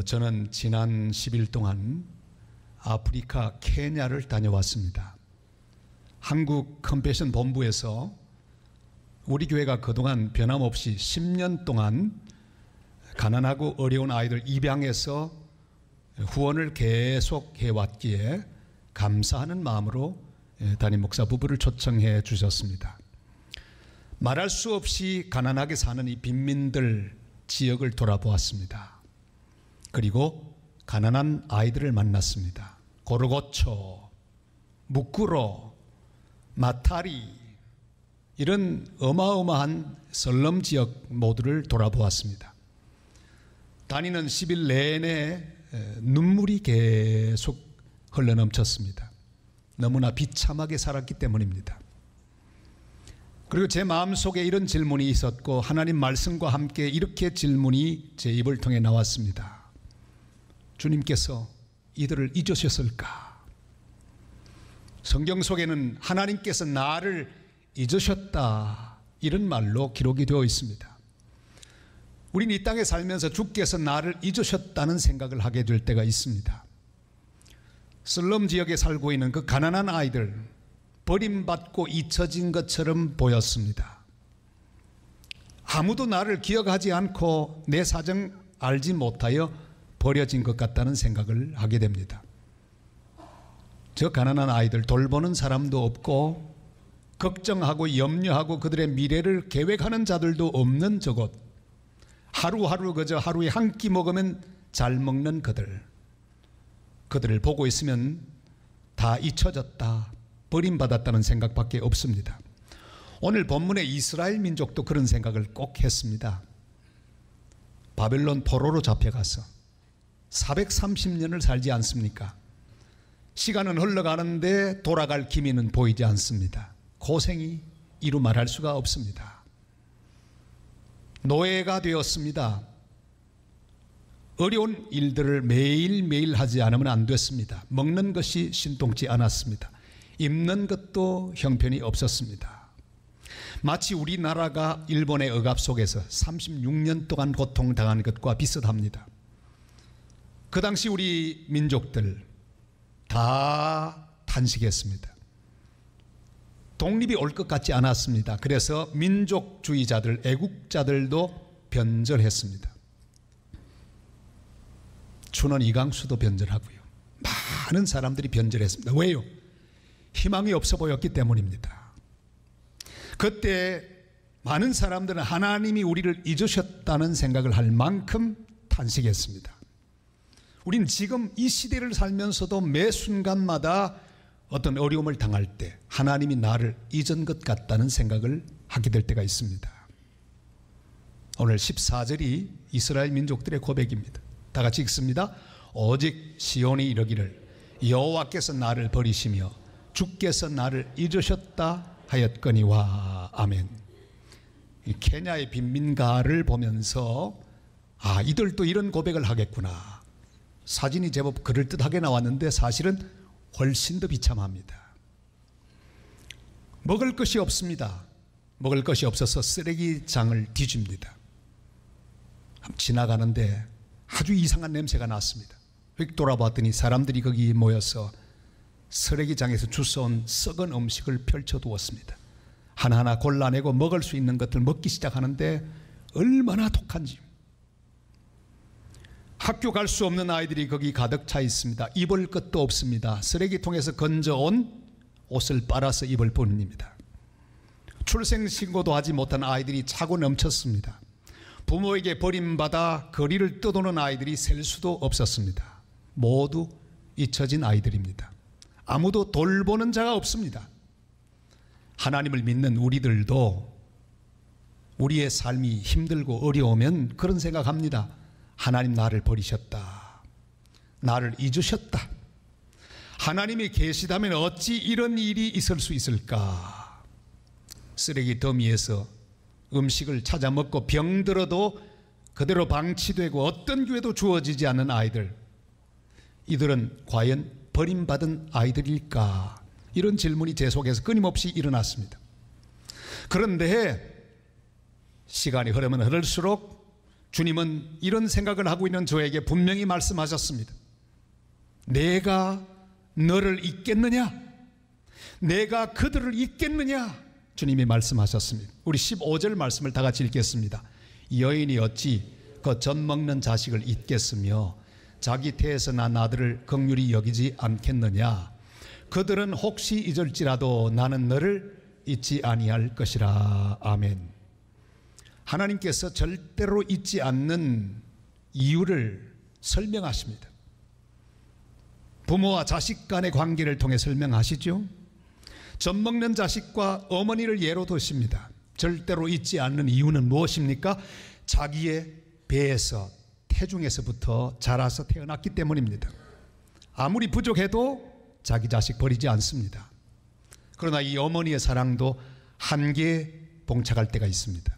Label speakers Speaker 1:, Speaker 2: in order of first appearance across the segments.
Speaker 1: 저는 지난 10일 동안 아프리카 케냐를 다녀왔습니다. 한국 컨벤션 본부에서 우리 교회가 그동안 변함없이 10년 동안 가난하고 어려운 아이들 입양해서 후원을 계속 해왔기에 감사하는 마음으로 담임 목사 부부를 초청해 주셨습니다. 말할 수 없이 가난하게 사는 이 빈민들 지역을 돌아보았습니다. 그리고 가난한 아이들을 만났습니다. 고르고초, 무꾸로, 마타리 이런 어마어마한 슬럼 지역 모두를 돌아보았습니다. 다니는 10일 내내 눈물이 계속 흘러넘쳤습니다. 너무나 비참하게 살았기 때문입니다. 그리고 제 마음속에 이런 질문이 있었고 하나님 말씀과 함께 이렇게 질문이 제 입을 통해 나왔습니다. 주님께서 이들을 잊으셨을까? 성경 속에는 하나님께서 나를 잊으셨다 이런 말로 기록이 되어 있습니다. 우린 이 땅에 살면서 주께서 나를 잊으셨다는 생각을 하게 될 때가 있습니다. 슬럼 지역에 살고 있는 그 가난한 아이들 버림받고 잊혀진 것처럼 보였습니다. 아무도 나를 기억하지 않고 내 사정 알지 못하여 버려진 것 같다는 생각을 하게 됩니다. 저 가난한 아이들 돌보는 사람도 없고 걱정하고 염려하고 그들의 미래를 계획하는 자들도 없는 저곳, 하루하루 그저 하루에 한 끼 먹으면 잘 먹는 그들을 보고 있으면 다 잊혀졌다, 버림받았다는 생각밖에 없습니다. 오늘 본문의 이스라엘 민족도 그런 생각을 꼭 했습니다. 바벨론 포로로 잡혀가서 430년을 살지 않습니까? 시간은 흘러가는데 돌아갈 기미는 보이지 않습니다. 고생이 이루 말할 수가 없습니다. 노예가 되었습니다. 어려운 일들을 매일매일 하지 않으면 안 됐습니다. 먹는 것이 신통치 않았습니다. 입는 것도 형편이 없었습니다. 마치 우리나라가 일본의 억압 속에서 36년 동안 고통당한 것과 비슷합니다. 그 당시 우리 민족들 다 탄식했습니다. 독립이 올 것 같지 않았습니다. 그래서 민족주의자들, 애국자들도 변절했습니다. 춘원 이강수도 변절하고요. 많은 사람들이 변절했습니다. 왜요? 희망이 없어 보였기 때문입니다. 그때 많은 사람들은 하나님이 우리를 잊으셨다는 생각을 할 만큼 탄식했습니다. 우린 지금 이 시대를 살면서도 매 순간마다 어떤 어려움을 당할 때 하나님이 나를 잊은 것 같다는 생각을 하게 될 때가 있습니다. 오늘 14절이 이스라엘 민족들의 고백입니다. 다 같이 읽습니다. 오직 시온이 이르기를 여호와께서 나를 버리시며 주께서 나를 잊으셨다 하였거니와. 아멘. 이 케냐의 빈민가를 보면서 이들도 이런 고백을 하겠구나. 사진이 제법 그럴듯하게 나왔는데 사실은 훨씬 더 비참합니다. 먹을 것이 없습니다. 먹을 것이 없어서 쓰레기장을 뒤집니다. 지나가는데 아주 이상한 냄새가 났습니다. 휙 돌아봤더니 사람들이 거기 모여서 쓰레기장에서 주워온 썩은 음식을 펼쳐두었습니다. 하나하나 골라내고 먹을 수 있는 것들 먹기 시작하는데 얼마나 독한지. 학교 갈 수 없는 아이들이 거기 가득 차 있습니다. 입을 것도 없습니다. 쓰레기통에서 건져온 옷을 빨아서 입을 뿐입니다. 출생신고도 하지 못한 아이들이 차고 넘쳤습니다. 부모에게 버림받아 거리를 떠도는 아이들이 셀 수도 없었습니다. 모두 잊혀진 아이들입니다. 아무도 돌보는 자가 없습니다. 하나님을 믿는 우리들도 우리의 삶이 힘들고 어려우면 그런 생각합니다. 하나님 나를 버리셨다. 나를 잊으셨다. 하나님이 계시다면 어찌 이런 일이 있을 수 있을까? 쓰레기 더미에서 음식을 찾아 먹고 병들어도 그대로 방치되고 어떤 기회도 주어지지 않는 아이들, 이들은 과연 버림받은 아이들일까? 이런 질문이 제 속에서 끊임없이 일어났습니다. 그런데 시간이 흐르면 흐를수록 주님은 이런 생각을 하고 있는 저에게 분명히 말씀하셨습니다. 내가 너를 잊겠느냐? 내가 그들을 잊겠느냐? 주님이 말씀하셨습니다. 우리 15절 말씀을 다 같이 읽겠습니다. 여인이 어찌 그 젖 먹는 자식을 잊겠으며 자기 태에서 난 아들을 긍휼히 여기지 않겠느냐? 그들은 혹시 잊을지라도 나는 너를 잊지 아니할 것이라. 아멘. 하나님께서 절대로 잊지 않는 이유를 설명하십니다. 부모와 자식 간의 관계를 통해 설명하시죠. 젖 먹는 자식과 어머니를 예로 드십니다. 절대로 잊지 않는 이유는 무엇입니까? 자기의 배에서, 태중에서부터 자라서 태어났기 때문입니다. 아무리 부족해도 자기 자식 버리지 않습니다. 그러나 이 어머니의 사랑도 한계에 봉착할 때가 있습니다.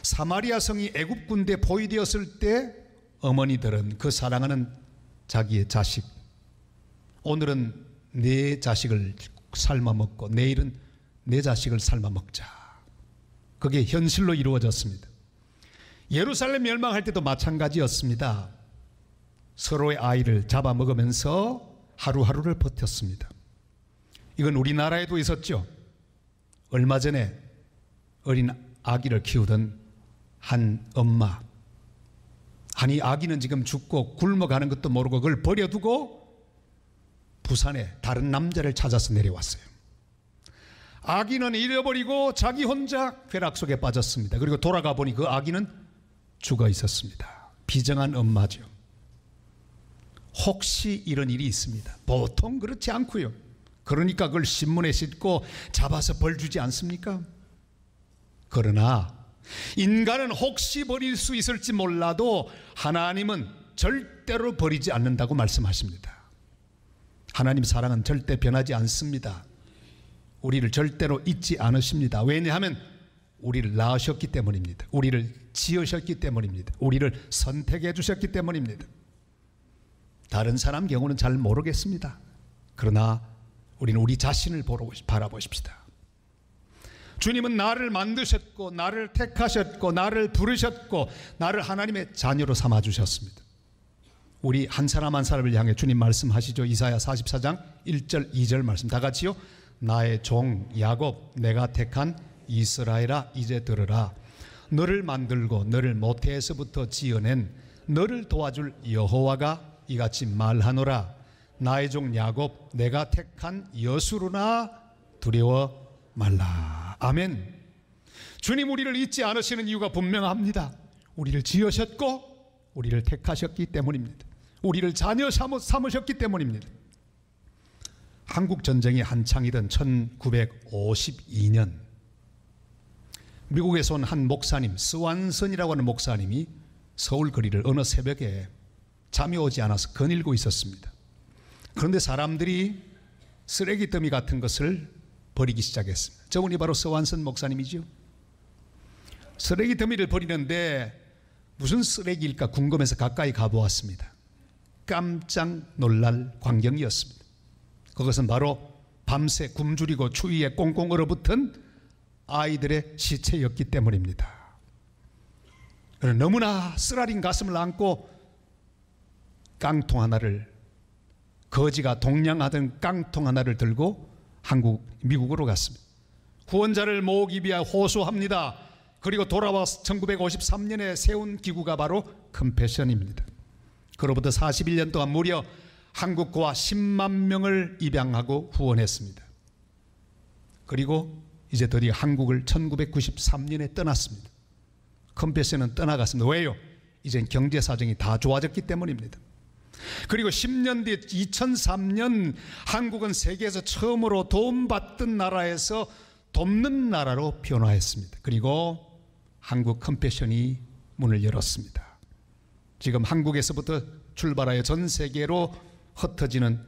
Speaker 1: 사마리아 성이 애굽 군대에 포위되었을 때 어머니들은 그 사랑하는 자기의 자식, 오늘은 내 자식을 삶아 먹고 내일은 내 자식을 삶아 먹자, 그게 현실로 이루어졌습니다. 예루살렘 멸망할 때도 마찬가지였습니다. 서로의 아이를 잡아먹으면서 하루하루를 버텼습니다. 이건 우리나라에도 있었죠. 얼마 전에 어린 아기를 키우던 한 엄마, 아니 아기는 지금 죽고 굶어가는 것도 모르고 그걸 버려두고 부산에 다른 남자를 찾아서 내려왔어요. 아기는 잃어버리고 자기 혼자 쾌락 속에 빠졌습니다. 그리고 돌아가 보니 그 아기는 죽어 있었습니다. 비정한 엄마죠. 혹시 이런 일이 있습니다. 보통 그렇지 않고요. 그러니까 그걸 신문에 싣고 잡아서 벌 주지 않습니까? 그러나 인간은 혹시 버릴 수 있을지 몰라도 하나님은 절대로 버리지 않는다고 말씀하십니다. 하나님 사랑은 절대 변하지 않습니다. 우리를 절대로 잊지 않으십니다. 왜냐하면 우리를 낳으셨기 때문입니다. 우리를 지으셨기 때문입니다. 우리를 선택해 주셨기 때문입니다. 다른 사람 경우는 잘 모르겠습니다. 그러나 우리는 우리 자신을 바라보십시다. 주님은 나를 만드셨고 나를 택하셨고 나를 부르셨고 나를 하나님의 자녀로 삼아주셨습니다. 우리 한 사람 한 사람을 향해 주님 말씀하시죠. 이사야 44장 1절 2절 말씀 다 같이요. 나의 종 야곱 내가 택한 이스라엘아 이제 들으라. 너를 만들고 너를 모태에서부터 지어낸 너를 도와줄 여호와가 이같이 말하노라. 나의 종 야곱 내가 택한 여수르나 두려워 말라. 아멘. 주님 우리를 잊지 않으시는 이유가 분명합니다. 우리를 지으셨고 우리를 택하셨기 때문입니다. 우리를 자녀 삼으셨기 때문입니다. 한국 전쟁이 한창이던 1952년 미국에서 온 한 목사님, 스완슨이라고 하는 목사님이 서울 거리를 어느 새벽에 잠이 오지 않아서 거닐고 있었습니다. 그런데 사람들이 쓰레기 더미 같은 것을 버리기 시작했습니다. 저분이 바로 스완슨 목사님이죠. 쓰레기 더미를 버리는데 무슨 쓰레기일까 궁금해서 가까이 가보았습니다. 깜짝 놀랄 광경이었습니다. 그것은 바로 밤새 굶주리고 추위에 꽁꽁 얼어붙은 아이들의 시체였기 때문입니다. 너무나 쓰라린 가슴을 안고 깡통 하나를, 거지가 동냥하던 깡통 하나를 들고 미국으로 갔습니다. 후원자를 모으기 위해 호소합니다. 그리고 돌아와서 1953년에 세운 기구가 바로 컴패션입니다. 그로부터 41년 동안 무려 한국과 10만 명을 입양하고 후원했습니다. 그리고 이제 드디어 한국을 1993년에 떠났습니다. 컴패션은 떠나갔습니다. 왜요? 이젠 경제 사정이 다 좋아졌기 때문입니다. 그리고 10년 뒤 2003년 한국은 세계에서 처음으로 도움받던 나라에서 돕는 나라로 변화했습니다. 그리고 한국 컴패션이 문을 열었습니다. 지금 한국에서부터 출발하여 전 세계로 흩어지는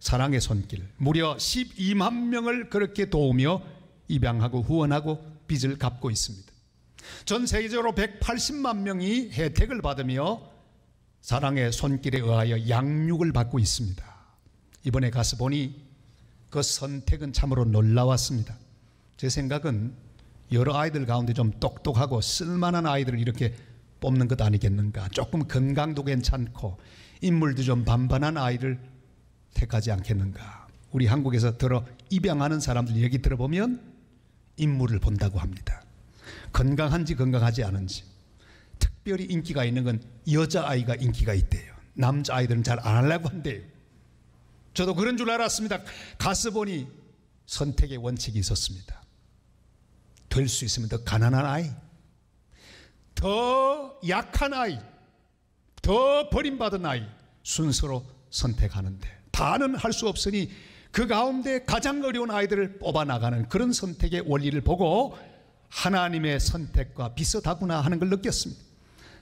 Speaker 1: 사랑의 손길, 무려 12만 명을 그렇게 도우며 입양하고 후원하고 빚을 갚고 있습니다. 전 세계적으로 180만 명이 혜택을 받으며 사랑의 손길에 의하여 양육을 받고 있습니다. 이번에 가서 보니 그 선택은 참으로 놀라웠습니다. 제 생각은 여러 아이들 가운데 좀 똑똑하고 쓸만한 아이들을 이렇게 뽑는 것 아니겠는가. 조금 건강도 괜찮고 인물도 좀 반반한 아이를 택하지 않겠는가. 우리 한국에서 들어 입양하는 사람들 얘기 들어보면 인물을 본다고 합니다. 건강한지 건강하지 않은지. 특별히 인기가 있는 건 여자아이가 인기가 있대요. 남자아이들은 잘 안 하려고 한대요. 저도 그런 줄 알았습니다. 가서 보니 선택의 원칙이 있었습니다. 될 수 있으면 더 가난한 아이, 더 약한 아이, 더 버림받은 아이 순서로 선택하는데, 다는 할 수 없으니 그 가운데 가장 어려운 아이들을 뽑아나가는 그런 선택의 원리를 보고 하나님의 선택과 비슷하구나 하는 걸 느꼈습니다.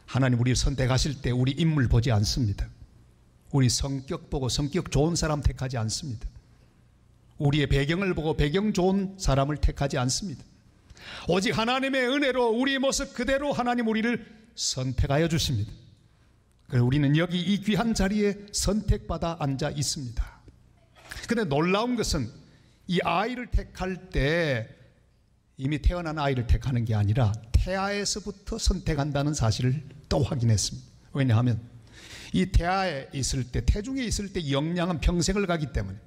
Speaker 1: 하나님 우리 선택하실 때 우리 인물 보지 않습니다. 우리 성격 보고 성격 좋은 사람 택하지 않습니다. 우리의 배경을 보고 배경 좋은 사람을 택하지 않습니다. 오직 하나님의 은혜로 우리의 모습 그대로 하나님 우리를 선택하여 주십니다. 그래서 우리는 여기 이 귀한 자리에 선택받아 앉아 있습니다. 그런데 놀라운 것은 이 아이를 택할 때 이미 태어난 아이를 택하는 게 아니라 태아에서부터 선택한다는 사실을 또 확인했습니다. 왜냐하면 이 태아에 있을 때, 태중에 있을 때 영양은 평생을 가기 때문에,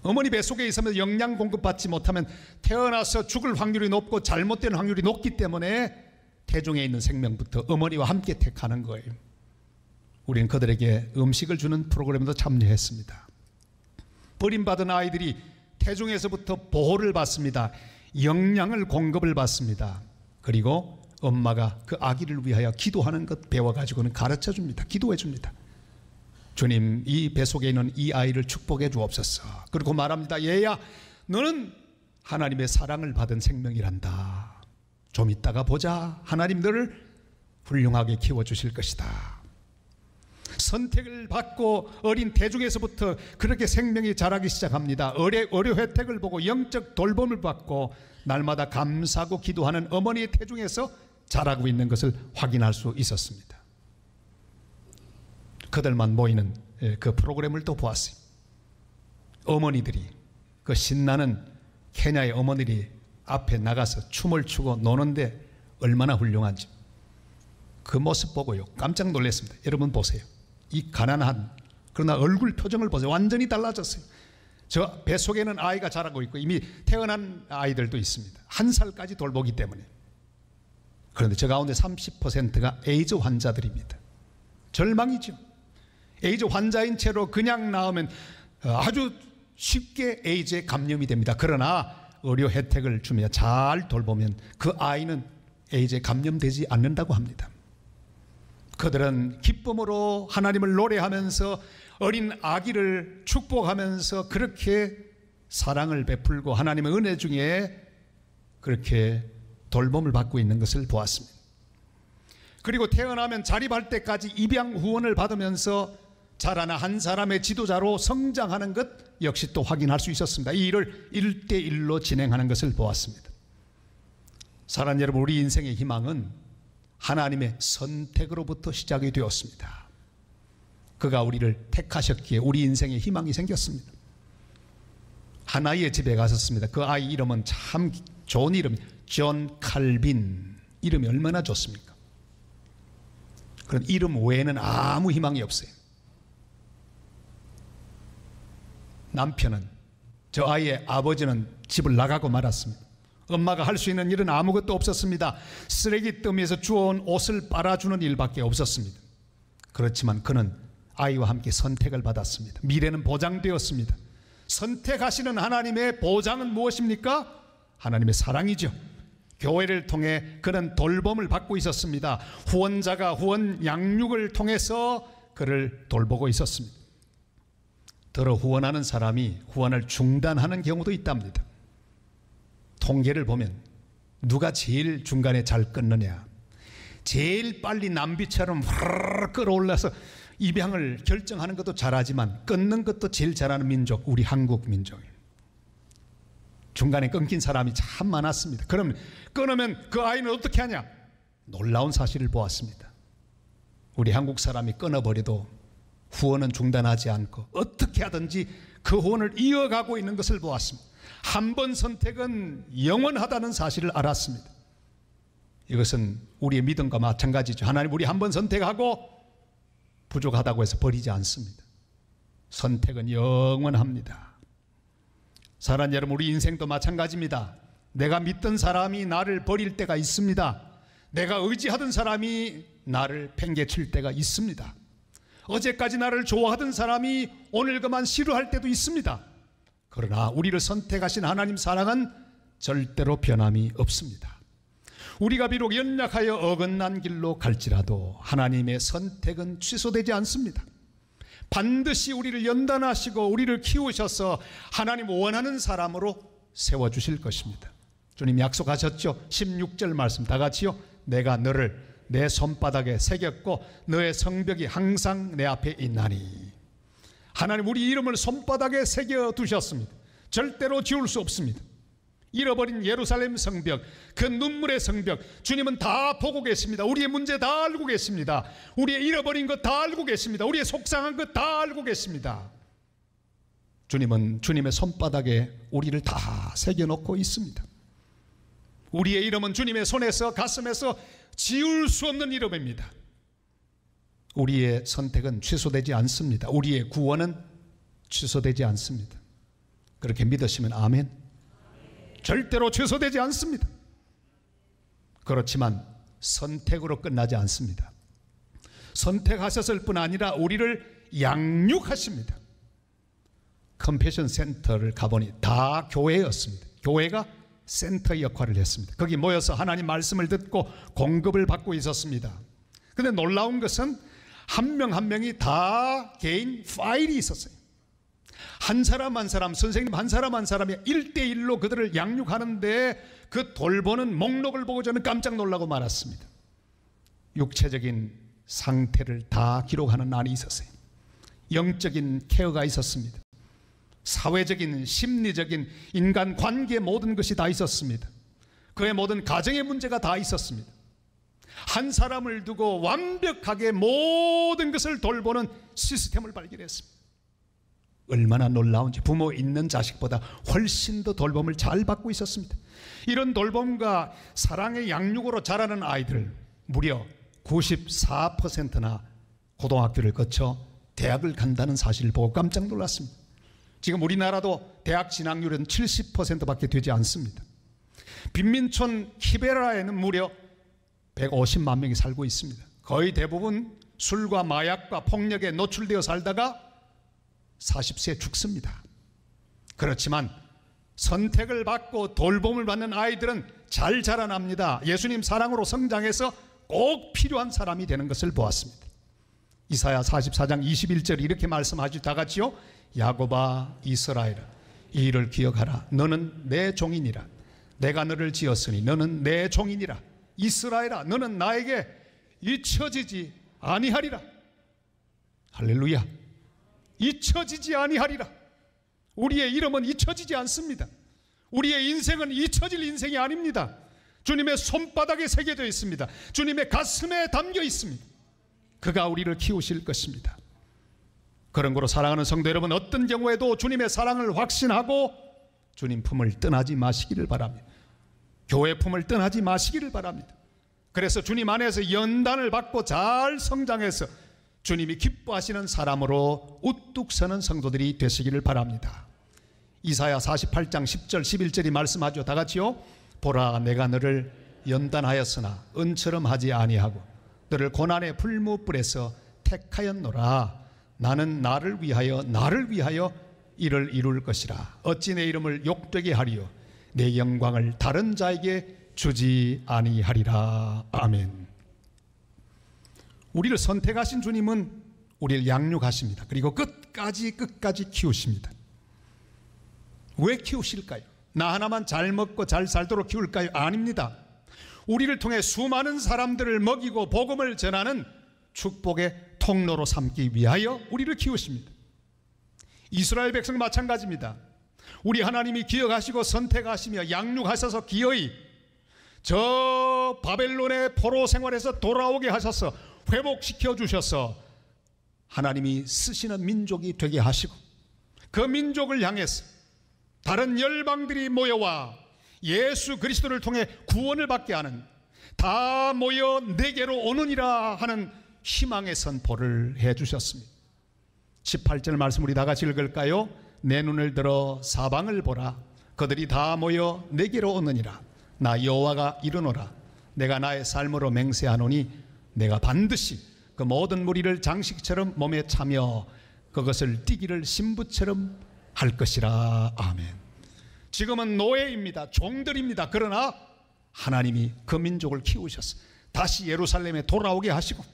Speaker 1: 어머니 뱃속에 있으면서 영양 공급받지 못하면 태어나서 죽을 확률이 높고 잘못된 확률이 높기 때문에 태중에 있는 생명부터 어머니와 함께 택하는 거예요. 우리는 그들에게 음식을 주는 프로그램도 참여했습니다. 버림받은 아이들이 태중에서부터 보호를 받습니다. 영양을 공급을 받습니다. 그리고 엄마가 그 아기를 위하여 기도하는 것 배워가지고는 가르쳐 줍니다. 기도해 줍니다. 주님, 이 뱃속에 있는 이 아이를 축복해 주옵소서. 그리고 말합니다. 얘야, 너는 하나님의 사랑을 받은 생명이란다. 좀 이따가 보자. 하나님 너를 훌륭하게 키워주실 것이다. 선택을 받고 어린 태중에서부터 그렇게 생명이 자라기 시작합니다. 의료 혜택을 보고 영적 돌봄을 받고 날마다 감사하고 기도하는 어머니의 태중에서 자라고 있는 것을 확인할 수 있었습니다. 그들만 모이는 그 프로그램을 또 보았어요. 어머니들이, 그 신나는 케냐의 어머니들이 앞에 나가서 춤을 추고 노는데 얼마나 훌륭한지 그 모습 보고요 깜짝 놀랐습니다. 여러분 보세요. 이 가난한, 그러나 얼굴 표정을 보세요. 완전히 달라졌어요. 저 뱃속에는 아이가 자라고 있고 이미 태어난 아이들도 있습니다. 1살까지 돌보기 때문에. 그런데 저 가운데 30%가 에이즈 환자들입니다. 절망이죠. 에이즈 환자인 채로 그냥 낳으면 아주 쉽게 에이즈에 감염이 됩니다. 그러나 의료 혜택을 주며 잘 돌보면 그 아이는 에이즈에 감염되지 않는다고 합니다. 그들은 기쁨으로 하나님을 노래하면서 어린 아기를 축복하면서 그렇게 사랑을 베풀고 하나님의 은혜 중에 그렇게 돌봄을 받고 있는 것을 보았습니다. 그리고 태어나면 자립할 때까지 입양 후원을 받으면서 자라나 한 사람의 지도자로 성장하는 것 역시 또 확인할 수 있었습니다. 이 일을 1대1로 진행하는 것을 보았습니다. 사랑하는 여러분, 우리 인생의 희망은 하나님의 선택으로부터 시작이 되었습니다. 그가 우리를 택하셨기에 우리 인생에 희망이 생겼습니다. 한 아이의 집에 갔었습니다. 그 아이 이름은 참 좋은 이름이에요. 존 칼빈. 이름이 얼마나 좋습니까? 그런 이름 외에는 아무 희망이 없어요. 남편은, 저 아이의 아버지는 집을 나가고 말았습니다. 엄마가 할 수 있는 일은 아무것도 없었습니다. 쓰레기 더미에서 주워온 옷을 빨아주는 일밖에 없었습니다. 그렇지만 그는 아이와 함께 선택을 받았습니다. 미래는 보장되었습니다. 선택하시는 하나님의 보장은 무엇입니까? 하나님의 사랑이죠. 교회를 통해 그는 돌봄을 받고 있었습니다. 후원자가 후원 양육을 통해서 그를 돌보고 있었습니다. 더러 후원하는 사람이 후원을 중단하는 경우도 있답니다. 통계를 보면 누가 제일 중간에 잘 끊느냐, 제일 빨리 남비처럼 화르르 끌어올라서 입양을 결정하는 것도 잘하지만 끊는 것도 제일 잘하는 민족, 우리 한국 민족이에요. 중간에 끊긴 사람이 참 많았습니다. 그럼 끊으면 그 아이는 어떻게 하냐? 놀라운 사실을 보았습니다. 우리 한국 사람이 끊어버려도 후원은 중단하지 않고 어떻게 하든지 그 후원을 이어가고 있는 것을 보았습니다. 한 번 선택은 영원하다는 사실을 알았습니다. 이것은 우리의 믿음과 마찬가지죠. 하나님 우리 한번 선택하고 부족하다고 해서 버리지 않습니다. 선택은 영원합니다. 사랑하는 여러분, 우리 인생도 마찬가지입니다. 내가 믿던 사람이 나를 버릴 때가 있습니다. 내가 의지하던 사람이 나를 팽개칠 때가 있습니다. 어제까지 나를 좋아하던 사람이 오늘 그만 싫어할 때도 있습니다. 그러나 우리를 선택하신 하나님 사랑은 절대로 변함이 없습니다. 우리가 비록 연약하여 어긋난 길로 갈지라도 하나님의 선택은 취소되지 않습니다. 반드시 우리를 연단하시고 우리를 키우셔서 하나님 원하는 사람으로 세워주실 것입니다. 주님 약속하셨죠. 16절 말씀 다 같이요. 내가 너를 내 손바닥에 새겼고 너의 성벽이 항상 내 앞에 있나니. 하나님 우리 이름을 손바닥에 새겨두셨습니다. 절대로 지울 수 없습니다. 잃어버린 예루살렘 성벽, 그 눈물의 성벽, 주님은 다 보고 계십니다. 우리의 문제 다 알고 계십니다. 우리의 잃어버린 것 다 알고 계십니다. 우리의 속상한 것 다 알고 계십니다. 주님은 주님의 손바닥에 우리를 다 새겨놓고 있습니다. 우리의 이름은 주님의 손에서 가슴에서 지울 수 없는 이름입니다. 우리의 선택은 취소되지 않습니다. 우리의 구원은 취소되지 않습니다. 그렇게 믿으시면 아멘. 절대로 취소되지 않습니다. 그렇지만 선택으로 끝나지 않습니다. 선택하셨을 뿐 아니라 우리를 양육하십니다. 컴패션 센터를 가보니 다 교회였습니다. 교회가 센터 역할을 했습니다. 거기 모여서 하나님 말씀을 듣고 공급을 받고 있었습니다. 그런데 놀라운 것은 한 명 한 명이 다 개인 파일이 있었어요. 한 사람 한 사람, 선생님 한 사람 한 사람이 1대1로 그들을 양육하는데 그 돌보는 목록을 보고 저는 깜짝 놀라고 말았습니다. 육체적인 상태를 다 기록하는 난이 있었어요. 영적인 케어가 있었습니다. 사회적인, 심리적인, 인간관계 모든 것이 다 있었습니다. 그의 모든 가정의 문제가 다 있었습니다. 한 사람을 두고 완벽하게 모든 것을 돌보는 시스템을 발견했습니다. 얼마나 놀라운지. 부모 있는 자식보다 훨씬 더 돌봄을 잘 받고 있었습니다. 이런 돌봄과 사랑의 양육으로 자라는 아이들 무려 94%나 고등학교를 거쳐 대학을 간다는 사실을 보고 깜짝 놀랐습니다. 지금 우리나라도 대학 진학률은 70%밖에 되지 않습니다. 빈민촌 키베라에는 무려 150만 명이 살고 있습니다. 거의 대부분 술과 마약과 폭력에 노출되어 살다가 40세에 죽습니다. 그렇지만 선택을 받고 돌봄을 받는 아이들은 잘 자라납니다. 예수님 사랑으로 성장해서 꼭 필요한 사람이 되는 것을 보았습니다. 이사야 44장 21절 이렇게 말씀하죠. 다 같이요. 야곱아 이스라엘아 이 일을 기억하라. 너는 내 종이니라. 내가 너를 지었으니 너는 내 종이니라. 이스라엘아 너는 나에게 잊혀지지 아니하리라. 할렐루야. 잊혀지지 아니하리라. 우리의 이름은 잊혀지지 않습니다. 우리의 인생은 잊혀질 인생이 아닙니다. 주님의 손바닥에 새겨져 있습니다. 주님의 가슴에 담겨 있습니다. 그가 우리를 키우실 것입니다. 그런 거로 사랑하는 성도 여러분, 어떤 경우에도 주님의 사랑을 확신하고 주님 품을 떠나지 마시기를 바랍니다. 교회 품을 떠나지 마시기를 바랍니다. 그래서 주님 안에서 연단을 받고 잘 성장해서 주님이 기뻐하시는 사람으로 우뚝 서는 성도들이 되시기를 바랍니다. 이사야 48장 10절 11절이 말씀하죠. 다 같이요. 보라 내가 너를 연단하였으나 은처럼 하지 아니하고 너를 고난의 풀무불에서 택하였노라. 나는 나를 위하여 이를 이룰 것이라. 어찌 내 이름을 욕되게 하리요 내 영광을 다른 자에게 주지 아니하리라. 아멘. 우리를 선택하신 주님은 우리를 양육하십니다. 그리고 끝까지 키우십니다. 왜 키우실까요? 나 하나만 잘 먹고 잘 살도록 키울까요? 아닙니다. 우리를 통해 수많은 사람들을 먹이고 복음을 전하는 축복의 통로로 삼기 위하여 우리를 키우십니다. 이스라엘 백성 마찬가지입니다. 우리 하나님이 기억하시고 선택하시며 양육하셔서 기어이 저 바벨론의 포로 생활에서 돌아오게 하셔서 회복시켜 주셔서 하나님이 쓰시는 민족이 되게 하시고 그 민족을 향해서 다른 열방들이 모여와 예수 그리스도를 통해 구원을 받게 하는 다 모여 내게로 오느니라 하는 희망의 선포를 해주셨습니다. 18절 말씀 우리 다 같이 읽을까요? 내 눈을 들어 사방을 보라. 그들이 다 모여 내게로 오느니라. 나 여호와가 이르노라. 내가 나의 삶으로 맹세하노니 내가 반드시 그 모든 무리를 장식처럼 몸에 차며 그것을 띠기를 신부처럼 할 것이라. 아멘. 지금은 노예입니다. 종들입니다. 그러나 하나님이 그 민족을 키우셔서 다시 예루살렘에 돌아오게 하시고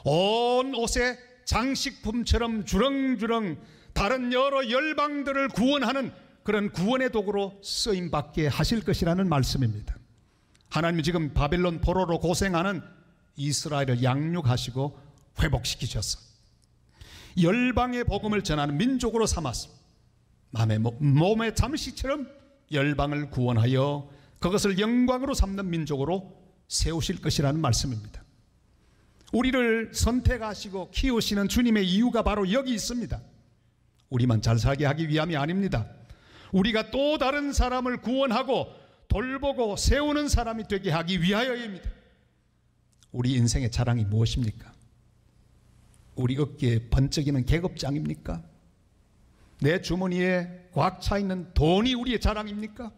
Speaker 1: 온 옷에 장식품처럼 주렁주렁 다른 여러 열방들을 구원하는 그런 구원의 도구로 쓰임받게 하실 것이라는 말씀입니다. 하나님이 지금 바벨론 포로로 고생하는 이스라엘을 양육하시고 회복시키셔서 열방의 복음을 전하는 민족으로 삼았습니다. 몸의 잠시처럼 열방을 구원하여 그것을 영광으로 삼는 민족으로 세우실 것이라는 말씀입니다. 우리를 선택하시고 키우시는 주님의 이유가 바로 여기 있습니다. 우리만 잘 살게 하기 위함이 아닙니다. 우리가 또 다른 사람을 구원하고 돌보고 세우는 사람이 되게 하기 위하여입니다. 우리 인생의 자랑이 무엇입니까? 우리 어깨에 번쩍이는 계급장입니까? 내 주머니에 꽉 차 있는 돈이 우리의 자랑입니까?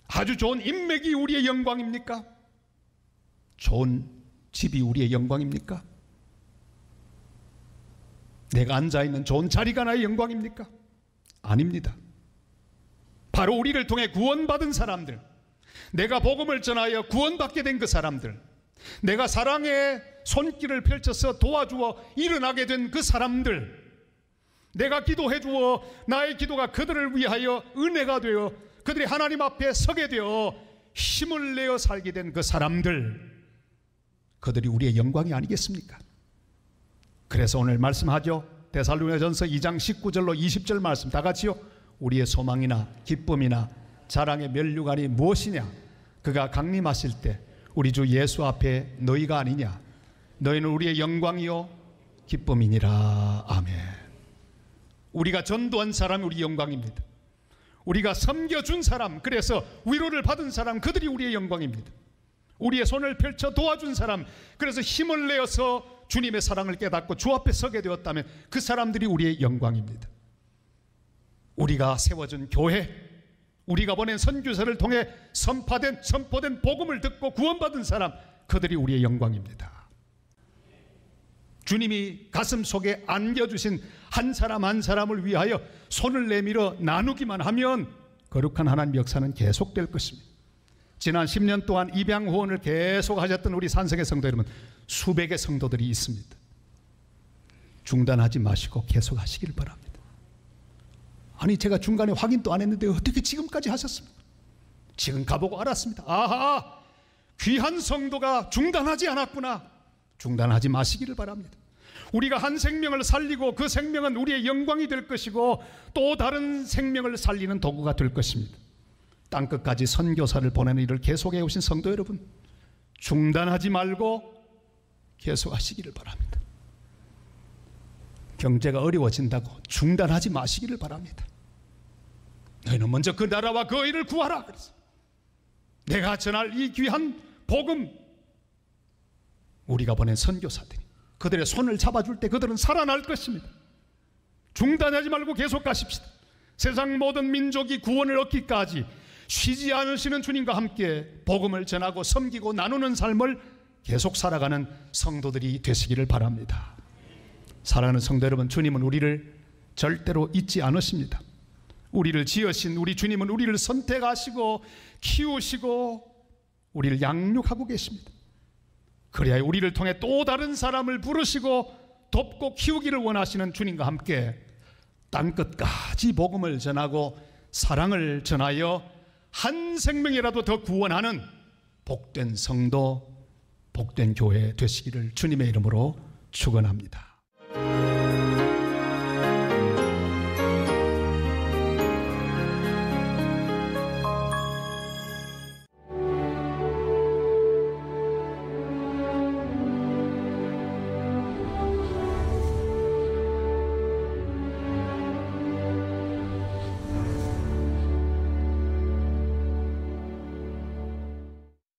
Speaker 1: 아주 좋은 인맥이 우리의 영광입니까? 좋은 집이 우리의 영광입니까? 내가 앉아있는 좋은 자리가 나의 영광입니까? 아닙니다. 바로 우리를 통해 구원받은 사람들, 내가 복음을 전하여 구원받게 된 그 사람들, 내가 사랑의 손길을 펼쳐서 도와주어 일어나게 된 그 사람들, 내가 기도해 주어 나의 기도가 그들을 위하여 은혜가 되어 그들이 하나님 앞에 서게 되어 힘을 내어 살게 된 그 사람들, 그들이 우리의 영광이 아니겠습니까? 그래서 오늘 말씀하죠. 데살로니가전서 2장 19절로 20절 말씀 다 같이요. 우리의 소망이나 기쁨이나 자랑의 면류관이 무엇이냐? 그가 강림하실 때 우리 주 예수 앞에 너희가 아니냐? 너희는 우리의 영광이요 기쁨이니라. 아멘. 우리가 전도한 사람이 우리 영광입니다. 우리가 섬겨준 사람, 그래서 위로를 받은 사람, 그들이 우리의 영광입니다. 우리의 손을 펼쳐 도와준 사람, 그래서 힘을 내어서 주님의 사랑을 깨닫고 주 앞에 서게 되었다면 그 사람들이 우리의 영광입니다. 우리가 세워준 교회, 우리가 보낸 선교사를 통해 선포된 복음을 듣고 구원받은 사람, 그들이 우리의 영광입니다. 주님이 가슴 속에 안겨주신 한 사람 한 사람을 위하여 손을 내밀어 나누기만 하면 거룩한 하나님의 역사는 계속될 것입니다. 지난 10년 동안 입양 후원을 계속 하셨던 우리 산성의 성도 여러분, 수백의 성도들이 있습니다. 중단하지 마시고 계속 하시길 바랍니다. 아니, 제가 중간에 확인도 안 했는데 어떻게 지금까지 하셨습니까? 지금 가보고 알았습니다. 아하, 귀한 성도가 중단하지 않았구나. 중단하지 마시기를 바랍니다. 우리가 한 생명을 살리고 그 생명은 우리의 영광이 될 것이고 또 다른 생명을 살리는 도구가 될 것입니다. 땅끝까지 선교사를 보내는 일을 계속해 오신 성도 여러분, 중단하지 말고 계속 하시기를 바랍니다. 경제가 어려워진다고 중단하지 마시기를 바랍니다. 너희는 먼저 그 나라와 그 의를 구하라. 그래서 내가 전할 이 귀한 복음, 우리가 보낸 선교사들이 그들의 손을 잡아줄 때 그들은 살아날 것입니다. 중단하지 말고 계속 가십시다. 세상 모든 민족이 구원을 얻기까지 쉬지 않으시는 주님과 함께 복음을 전하고 섬기고 나누는 삶을 계속 살아가는 성도들이 되시기를 바랍니다. 사랑하는 성도 여러분, 주님은 우리를 절대로 잊지 않으십니다. 우리를 지으신 우리 주님은 우리를 선택하시고 키우시고 우리를 양육하고 계십니다. 그래야 우리를 통해 또 다른 사람을 부르시고 돕고 키우기를 원하시는 주님과 함께 땅끝까지 복음을 전하고 사랑을 전하여 한 생명이라도 더 구원하는 복된 성도, 복된 교회 되시기를 주님의 이름으로 축원합니다.